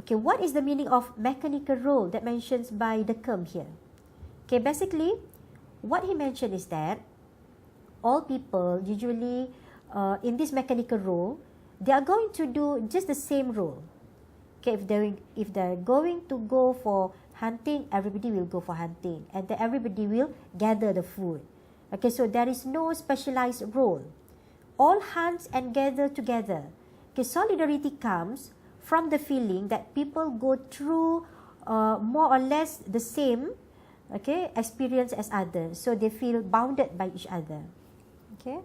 Okay, what is the meaning of mechanical role that mentions by the term here? Okay, basically, what he mentioned is that all people usually in this mechanical role, they are going to do just the same role. Okay, if they're going to go for hunting, everybody will go for hunting, and then everybody will gather the food. Okay, so there is no specialized role. All hunts and gather together. Okay, solidarity comes from the feeling that people go through more or less the same, okay, experience as others, so they feel bounded by each other. Okay,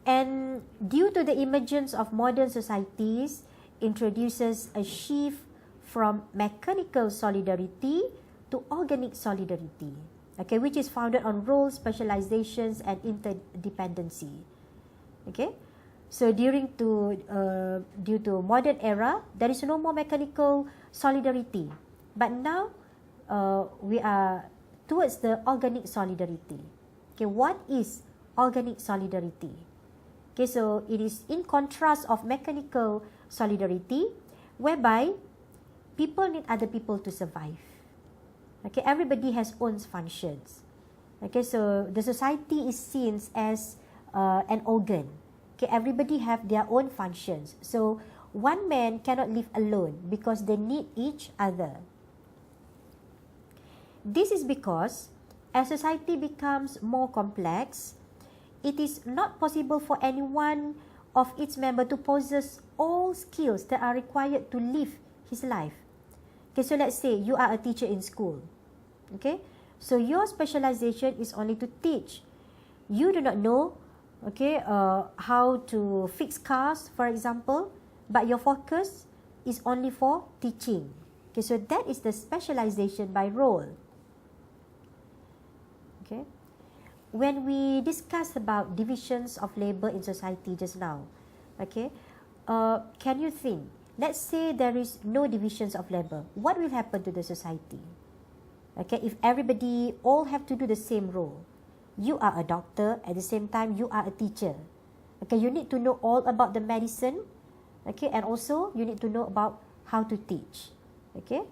and due to the emergence of modern societies, introduces a shift from mechanical solidarity to organic solidarity, okay, which is founded on roles, specializations, and interdependency. Okay, so due to modern era, there is no more mechanical solidarity, but now we are towards the organic solidarity. Okay, what is organic solidarity? Okay, so it is in contrast of mechanical solidarity, whereby people need other people to survive. Okay, everybody has own functions. Okay, so the society is seen as an organ. Okay, everybody have their own functions. So one man cannot live alone because they need each other. This is because as society becomes more complex, it is not possible for any one of its members to possess all skills that are required to live his life. Okay, so let's say you are a teacher in school. Okay, so your specialization is only to teach. You do not know, okay, how to fix cars, for example, but your focus is only for teaching. Okay, so that is the specialization by role. Okay, when we discussed about divisions of labor in society just now, okay, can you think, let's say there is no divisions of labor, what will happen to the society? Okay, if everybody all have to do the same role, you are a doctor, at the same time you are a teacher. Okay, you need to know all about the medicine, okay, and also you need to know about how to teach. Okay,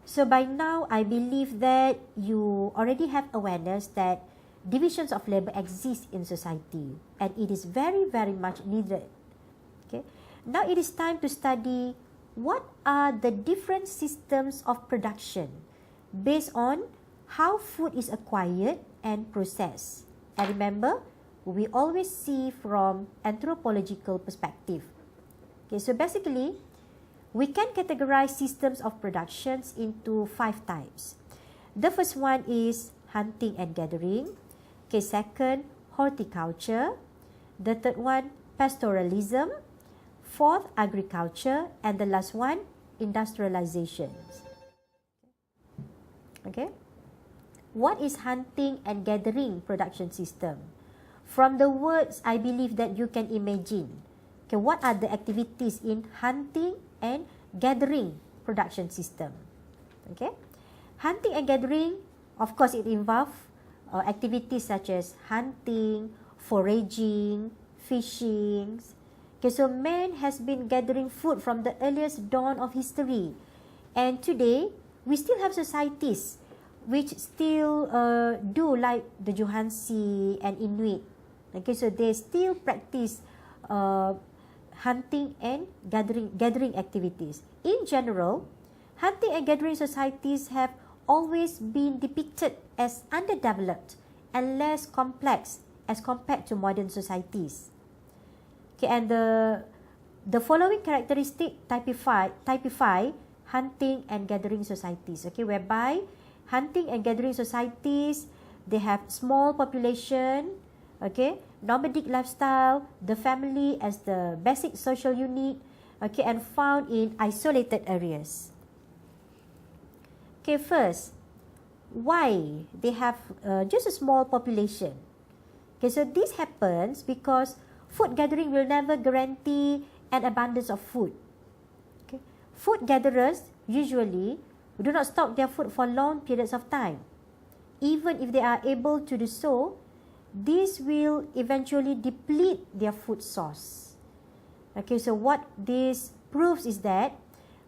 so by now I believe that you already have awareness that divisions of labor exist in society, and it is very, very much needed. Okay, now it is time to study what are the different systems of production based on how food is acquired and processed. And remember, we always see from anthropological perspective. Okay, so basically, we can categorize systems of productions into 5 types. The first one is hunting and gathering. Okay, second, horticulture. The third one, pastoralism. Fourth, agriculture. And the last one, industrialization. Okay, what is hunting and gathering production system? From the words, I believe that you can imagine, okay, what are the activities in hunting and gathering production system? Okay, hunting and gathering, of course, it involves activities such as hunting, foraging, fishing. Okay, so man has been gathering food from the earliest dawn of history, and today we still have societies which still do like the Johansi and Inuit. Okay, so they still practice hunting and gathering activities. In general, hunting and gathering societies have always been depicted as underdeveloped and less complex as compared to modern societies. Okay, and the following characteristic typify hunting and gathering societies. Okay, whereby hunting and gathering societies, they have small population, okay, nomadic lifestyle, the family as the basic social unit, okay, and found in isolated areas. Okay, first, why they have just a small population? Okay, so this happens because food gathering will never guarantee an abundance of food. Okay, food gatherers usually do not stock their food for long periods of time. Even if they are able to do so, this will eventually deplete their food source. Okay, so what this proves is that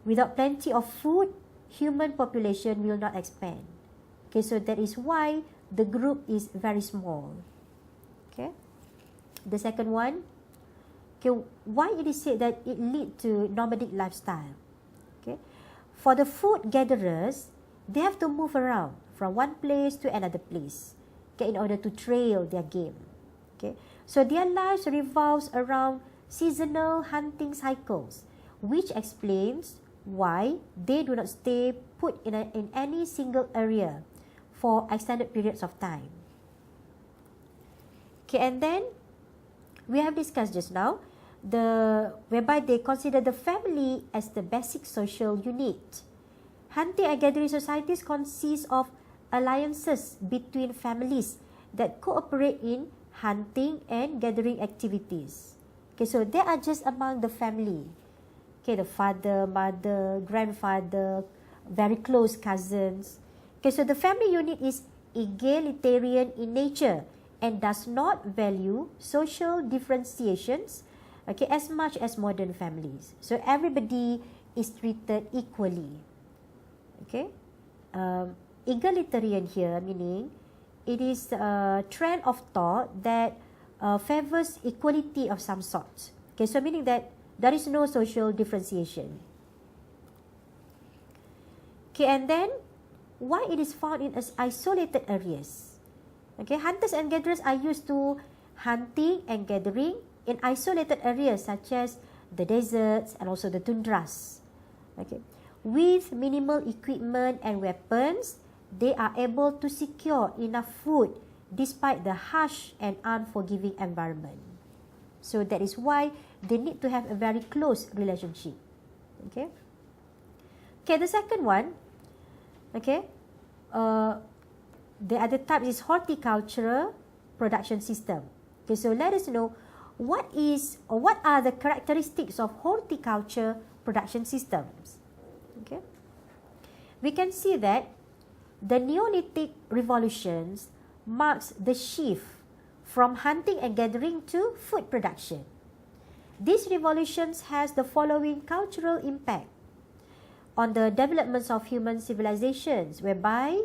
without plenty of food, human population will not expand. Okay, so that is why the group is very small. Okay, the second one, okay, why it is said that it lead to nomadic lifestyle. Okay, for the food gatherers, they have to move around from one place to another place, okay, in order to trail their game. Okay, so their lives revolves around seasonal hunting cycles, which explains why they do not stay put in any single area for extended periods of time. Okay, and then we have discussed just now whereby they consider the family as the basic social unit. Hunting and gathering societies consist of alliances between families that cooperate in hunting and gathering activities. Okay, so they are just among the family. Okay, the father, mother, grandfather, very close cousins. Okay, so the family unit is egalitarian in nature and does not value social differentiations, okay, as much as modern families. So everybody is treated equally. Okay, egalitarian here meaning it is a trend of thought that favors equality of some sort. Okay, so meaning that there is no social differentiation. Okay, and then why it is found in isolated areas. Okay, hunters and gatherers are used to hunting and gathering in isolated areas such as the deserts and also the tundras. Okay, with minimal equipment and weapons, they are able to secure enough food despite the harsh and unforgiving environment. So that is why they need to have a very close relationship. Okay. Okay, the second one, okay, the other type is horticultural production system. Okay, so let us know what are the characteristics of horticulture production systems. Okay, we can see that the Neolithic revolutions marks the shift from hunting and gathering to food production. These revolutions has the following cultural impact on the developments of human civilizations, whereby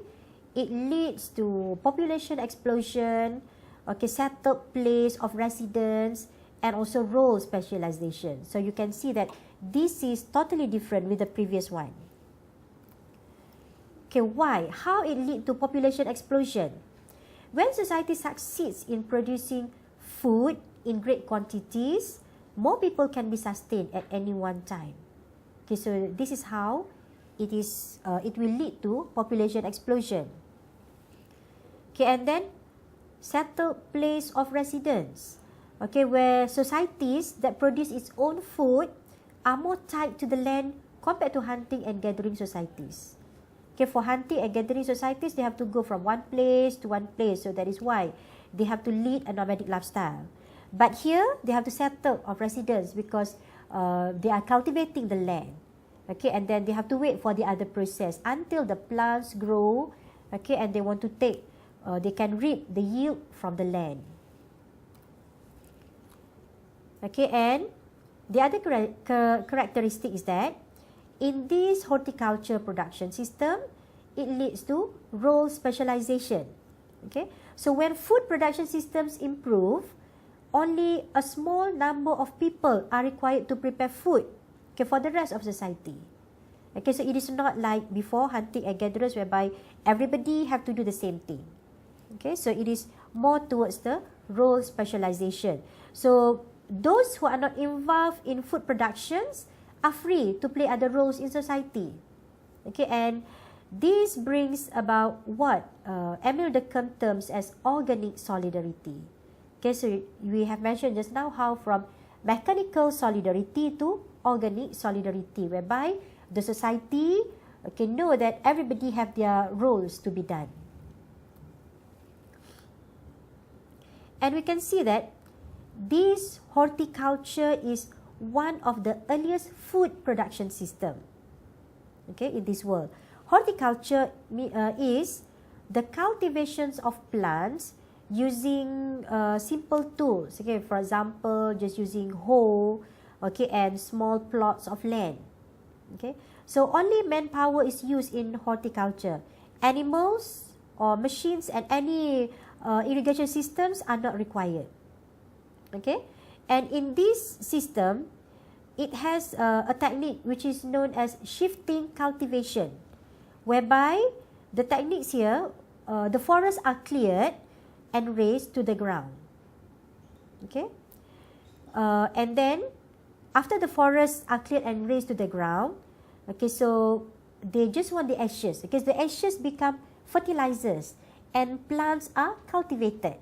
it leads to population explosion, okay, settled place of residence, and also role specialization. So you can see that this is totally different with the previous one. Okay, why? How it lead to population explosion? When society succeeds in producing food in great quantities, more people can be sustained at any one time. Okay, so this is how it will lead to population explosion. Okay, and then settled place of residence. Okay, where societies that produce its own food are more tied to the land compared to hunting and gathering societies. Okay, for hunting and gathering societies, they have to go from one place to one place. So that is why they have to lead a nomadic lifestyle. But here, they have to settle of residence because they are cultivating the land. Okay, and then they have to wait for the other process until the plants grow. Okay, and they want to take, they can reap the yield from the land. Okay, and the other characteristic is that in this horticulture production system, it leads to role specialization. Okay, so when food production systems improve, only a small number of people are required to prepare food, okay, for the rest of society. Okay, so it is not like before hunting and gatherers whereby everybody have to do the same thing. Okay, so it is more towards the role specialization. So those who are not involved in food productions are free to play other roles in society. Okay, and this brings about what Emil Durkheim terms as organic solidarity. Okay, so we have mentioned just now how from mechanical solidarity to organic solidarity, whereby the society know that everybody have their roles to be done. And we can see that this horticulture is one of the earliest food production system, okay, in this world. Horticulture is the cultivations of plants using simple tools. Okay, for example, just using hoe, okay, and small plots of land. Okay, so only manpower is used in horticulture. Animals or machines and any irrigation systems are not required. Okay, and in this system, it has a technique which is known as shifting cultivation, whereby the techniques here, the forests are cleared and raised to the ground. Okay, and then after the forests are cleared and raised to the ground, okay, so they just want the ashes, because the ashes become fertilizers and plants are cultivated.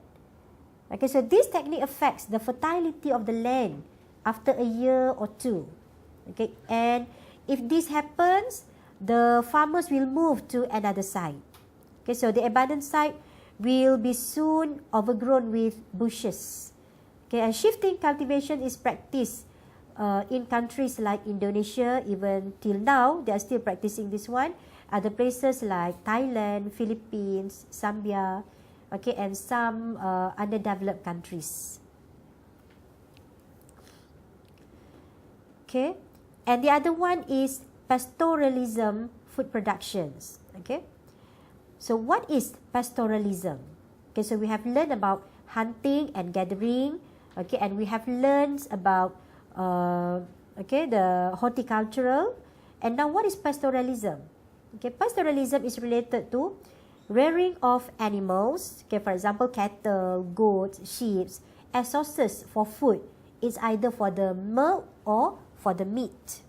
Okay, so this technique affects the fertility of the land after a year or two. Okay, and if this happens, the farmers will move to another site. Okay, so the abandoned site will be soon overgrown with bushes. Okay, and shifting cultivation is practiced in countries like Indonesia. Even till now, they are still practicing this one. Other places like Thailand, Philippines, Zambia, okay, and some underdeveloped countries. Okay, and the other one is pastoralism food productions. Okay, so what is pastoralism? Okay, so we have learned about hunting and gathering. Okay, and we have learned about okay, the horticultural. And now what is pastoralism? Okay, pastoralism is related to rearing of animals. Okay, for example, cattle, goats, sheep, as sources for food. It's either for the milk or for the meat.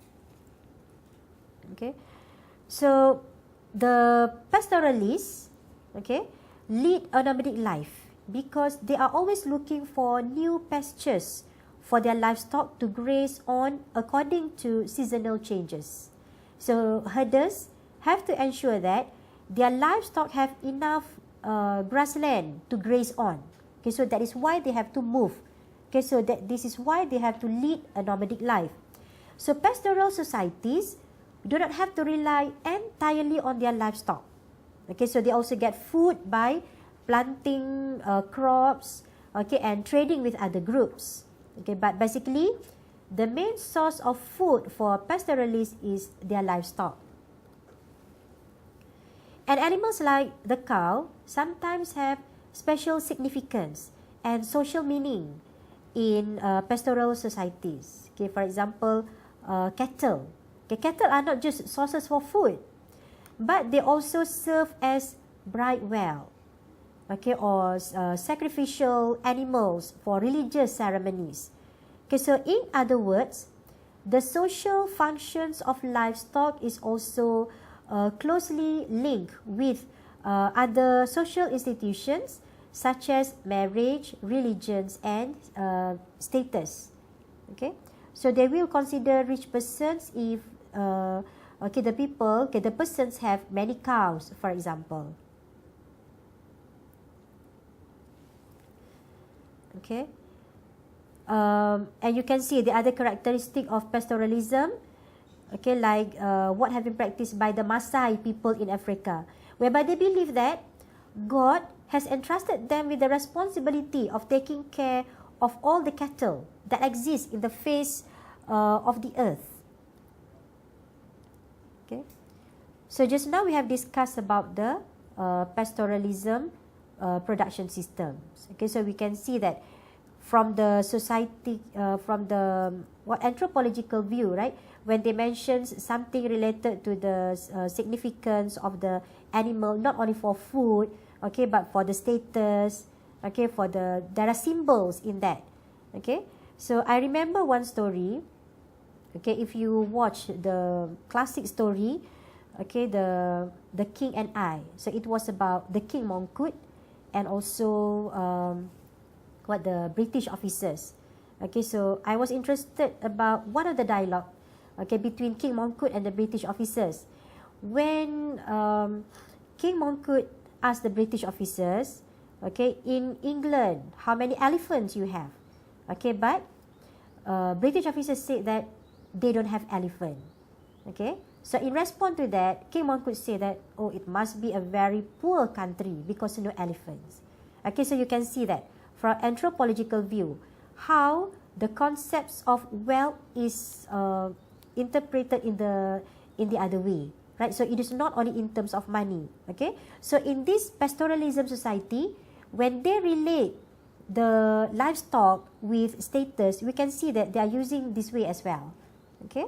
Okay, so the pastoralists, okay, lead a nomadic life because they are always looking for new pastures for their livestock to graze on according to seasonal changes. So herders have to ensure that their livestock have enough grassland to graze on. Okay, so that is why they have to move. Okay, so that this is why they have to lead a nomadic life. So pastoral societies do not have to rely entirely on their livestock. Okay, so they also get food by planting crops, okay, and trading with other groups. Okay, but basically, the main source of food for pastoralists is their livestock. And animals like the cow sometimes have special significance and social meaning in pastoral societies. Okay, for example, cattle. Okay, cattle are not just sources for food, but they also serve as bride well, okay, or sacrificial animals for religious ceremonies. Okay, so in other words, the social functions of livestock is also closely linked with other social institutions such as marriage, religions, and status. Okay, so they will consider rich persons if okay, the persons have many cows, for example. Okay, and you can see the other characteristic of pastoralism. Okay, like what have been practiced by the Maasai people in Africa, whereby they believe that God has entrusted them with the responsibility of taking care of all the cattle that exist in the face of the earth. Okay, so just now we have discussed about the pastoralism production systems. Okay, so we can see that from the society, from the anthropological view, right? When they mention something related to the significance of the animal, not only for food, okay, but for the status, okay, there are symbols in that. Okay, so I remember one story. Okay, if you watch the classic story, okay, the King and I. So it was about the King Mongkut and also the British officers. Okay, so I was interested about one of the dialogue, okay, between King Mongkut and the British officers. When King Mongkut asked the British officers, okay, in England, how many elephants you have? Okay, but British officers said that they don't have elephant. Okay, so in response to that, King Mongkut said that, oh, it must be a very poor country because no elephants. Okay, so you can see that from anthropological view, how the concepts of wealth is interpreted in the other way, right? So it is not only in terms of money. Okay, so in this pastoralism society, when they relate the livestock with status, we can see that they are using this way as well. Okay.